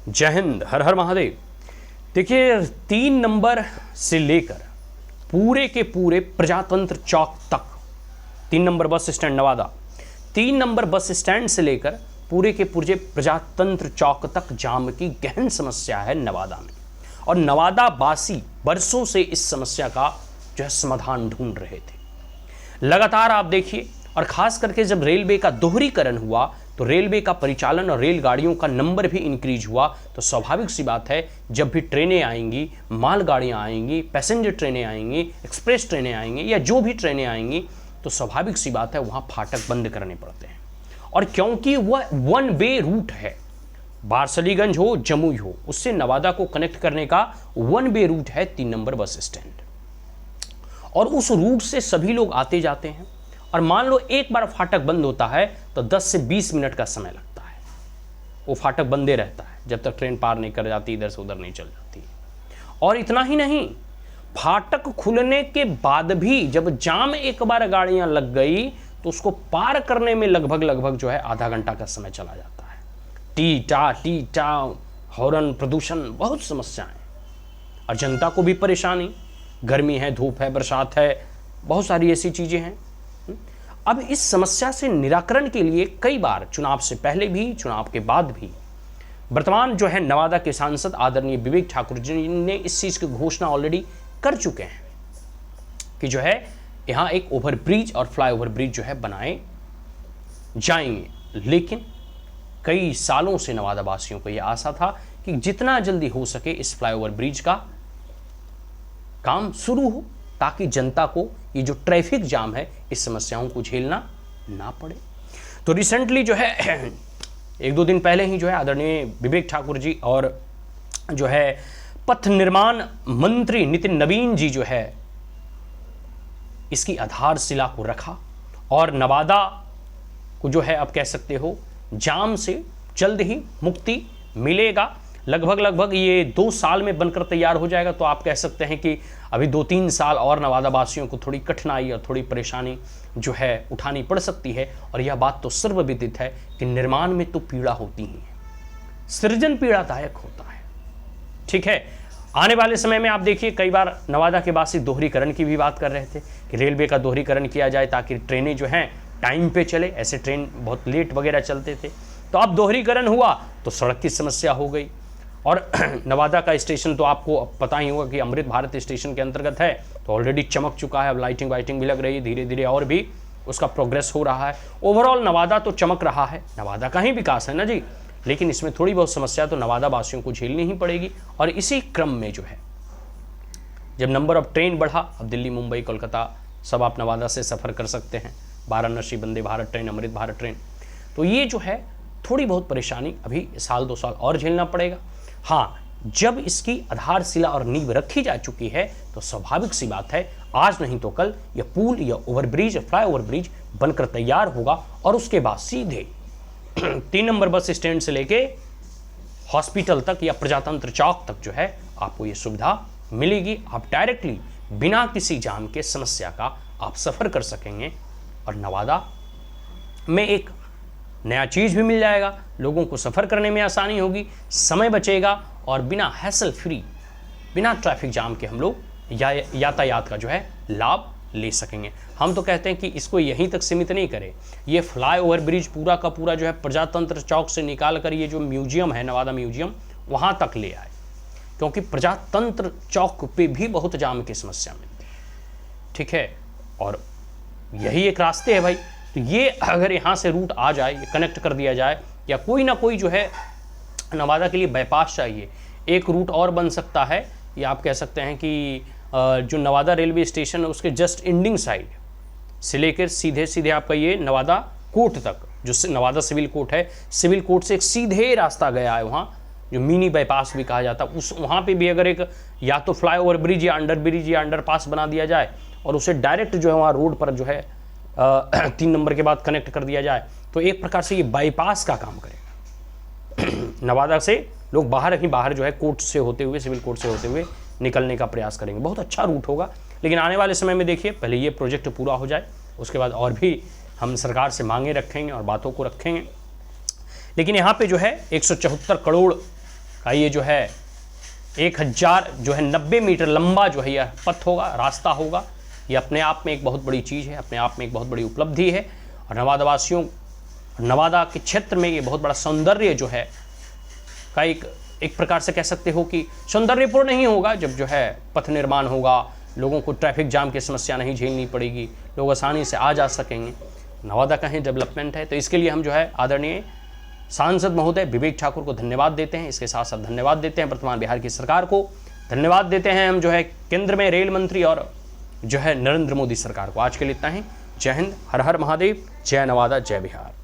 जय हिंद, हर हर महादेव। देखिए 3 नंबर से लेकर पूरे के पूरे प्रजातंत्र चौक तक, 3 number bus stand Nawada, 3 number bus stand से लेकर पूरे के पूरे प्रजातंत्र चौक तक जाम की गहन समस्या है नवादा में। और नवादा वासी बरसों से इस समस्या का जो है समाधान ढूंढ रहे थे। लगातार आप देखिए, और खास करके जब रेलवे का दोहरीकरण हुआ तो रेलवे का परिचालन और रेलगाड़ियों का नंबर भी इंक्रीज हुआ, तो स्वाभाविक सी बात है जब भी ट्रेनें आएंगी, मालगाड़ियां आएंगी, पैसेंजर ट्रेनें आएंगी, एक्सप्रेस ट्रेनें आएंगी या जो भी ट्रेनें आएंगी, तो स्वाभाविक सी बात है वहां फाटक बंद करने पड़ते हैं। और क्योंकि वह 1 वे रूट है, बारसलीगंज हो, जमुई हो, उससे नवादा को कनेक्ट करने का 1 वे रूट है 3 नंबर बस स्टैंड। और उस रूट से सभी लोग आते जाते हैं। और मान लो एक बार फाटक बंद होता है तो 10 से 20 मिनट का समय लगता है, वो फाटक बंदे रहता है जब तक ट्रेन पार नहीं कर जाती, इधर से उधर नहीं चल जाती। और इतना ही नहीं, फाटक खुलने के बाद भी जब जाम एक बार गाड़ियां लग गई तो उसको पार करने में लगभग जो है आधा घंटा का समय चला जाता है। टी टा हॉर्न, प्रदूषण, बहुत समस्याएं, और जनता को भी परेशानी, गर्मी है, धूप है, बरसात है, बहुत सारी ऐसी चीजें हैं। अब इस समस्या से निराकरण के लिए कई बार चुनाव से पहले भी, चुनाव के बाद भी, वर्तमान जो है नवादा के सांसद आदरणीय विवेक ठाकुर जी ने इस चीज की घोषणा ऑलरेडी कर चुके हैं कि जो है यहां एक ओवरब्रिज और फ्लाईओवर ब्रिज जो है बनाए जाएंगे। लेकिन कई सालों से नवादा वासियों को यह आशा था कि जितना जल्दी हो सके इस फ्लाईओवर ब्रिज का काम शुरू हो, ताकि जनता को ये जो ट्रैफिक जाम है इस समस्याओं को झेलना ना पड़े। तो रिसेंटली जो है 1-2 दिन पहले ही जो है आदरणीय विवेक ठाकुर जी और जो है पथ निर्माण मंत्री नितिन नवीन जी जो है इसकी आधारशिला को रखा, और नवादा को जो है आप कह सकते हो जाम से जल्द ही मुक्ति मिलेगा। लगभग ये 2 साल में बनकर तैयार हो जाएगा। तो आप कह सकते हैं कि अभी 2-3 साल और नवादा वासियों को थोड़ी कठिनाई और थोड़ी परेशानी जो है उठानी पड़ सकती है। और यह बात तो सर्वविदित है कि निर्माण में तो पीड़ा होती ही है, सृजन पीड़ादायक होता है। ठीक है, आने वाले समय में आप देखिए कई बार नवादा के वासी दोहरीकरण की भी बात कर रहे थे कि रेलवे का दोहरीकरण किया जाए ताकि ट्रेनें जो हैं टाइम पे चले। ऐसे ट्रेन बहुत लेट वगैरह चलते थे, तो अब दोहरीकरण हुआ तो सड़क की समस्या हो गई। और नवादा का स्टेशन तो आपको पता ही होगा कि अमृत भारत स्टेशन के अंतर्गत है, तो ऑलरेडी चमक चुका है, अब लाइटिंग वाइटिंग भी लग रही है, धीरे धीरे और भी उसका प्रोग्रेस हो रहा है। ओवरऑल नवादा तो चमक रहा है, नवादा का ही विकास है ना जी। लेकिन इसमें थोड़ी बहुत समस्या तो नवादा वासियों को झेलनी ही पड़ेगी। और इसी क्रम में जो है जब नंबर ऑफ ट्रेन बढ़ा, अब दिल्ली, मुंबई, कोलकाता सब आप नवादा से सफ़र कर सकते हैं, वाराणसी वंदे भारत ट्रेन, अमृत भारत ट्रेन। तो ये जो है थोड़ी बहुत परेशानी अभी 1-2 साल और झेलना पड़ेगा। हाँ, जब इसकी आधारशिला और नींव रखी जा चुकी है तो स्वाभाविक सी बात है आज नहीं तो कल यह पुल या ओवरब्रिज, फ्लाईओवर ब्रिज बनकर तैयार होगा। और उसके बाद सीधे 3 नंबर बस स्टैंड से लेके हॉस्पिटल तक या प्रजातंत्र चौक तक जो है आपको ये सुविधा मिलेगी। आप डायरेक्टली बिना किसी जाम के समस्या का आप सफर कर सकेंगे। और नवादा में एक नया चीज भी मिल जाएगा, लोगों को सफर करने में आसानी होगी, समय बचेगा, और बिना हैसल फ्री, बिना ट्रैफिक जाम के हम लोग यातायात का जो है लाभ ले सकेंगे। हम तो कहते हैं कि इसको यहीं तक सीमित नहीं करें, ये फ्लाईओवर ब्रिज पूरा का पूरा जो है प्रजातंत्र चौक से निकाल कर ये जो म्यूजियम है नवादा म्यूजियम, वहां तक ले आए, क्योंकि प्रजातंत्र चौक पे भी बहुत जाम की समस्या मिलती है। ठीक है, और यही एक रास्ते है भाई। तो ये अगर यहाँ से रूट आ जाए, ये कनेक्ट कर दिया जाए, या कोई ना कोई जो है नवादा के लिए बाईपास चाहिए, एक रूट और बन सकता है। या आप कह सकते हैं कि जो नवादा रेलवे स्टेशन है उसके जस्ट एंडिंग साइड से लेकर सीधे आपका ये नवादा कोर्ट तक, जो नवादा सिविल कोर्ट है, सिविल कोर्ट से एक सीधे रास्ता गया है वहाँ, जो मिनी बाईपास भी कहा जाता है, उस वहाँ पे भी अगर एक या तो फ्लाईओवर ब्रिज या अंडर ब्रिज या अंडरपास बना दिया जाए और उसे डायरेक्ट जो है वहाँ रोड पर जो है 3 नंबर के बाद कनेक्ट कर दिया जाए, तो एक प्रकार से ये बाईपास का काम करेगा। नवादा से लोग बाहर जो है कोर्ट से होते हुए, सिविल कोर्ट से होते हुए निकलने का प्रयास करेंगे। बहुत अच्छा रूट होगा। लेकिन आने वाले समय में देखिए पहले ये प्रोजेक्ट पूरा हो जाए, उसके बाद और भी हम सरकार से मांगे रखेंगे और बातों को रखेंगे। लेकिन यहाँ पे जो है 174 करोड़ का ये जो है 1000 जो है 90 मीटर लंबा जो है यह पथ होगा, रास्ता होगा। ये अपने आप में एक बहुत बड़ी चीज़ है, अपने आप में एक बहुत बड़ी उपलब्धि है। और नवादा वासियों, नवादा के क्षेत्र में ये बहुत बड़ा सौंदर्य जो है का एक प्रकार से कह सकते हो कि सौंदर्यपूर्ण नहीं होगा। जब जो है पथ निर्माण होगा, लोगों को ट्रैफिक जाम की समस्या नहीं झेलनी पड़ेगी, लोग आसानी से आ जा सकेंगे। नवादा का ही डेवलपमेंट है, तो इसके लिए हम जो है आदरणीय सांसद महोदय विवेक ठाकुर को धन्यवाद देते हैं। इसके साथ साथ धन्यवाद देते हैं वर्तमान बिहार की सरकार को, धन्यवाद देते हैं हम जो है केंद्र में रेल मंत्री और जो है नरेंद्र मोदी सरकार को। आज के लिए इतना ही। जय हिंद, हर हर महादेव, जय नवादा, जय बिहार।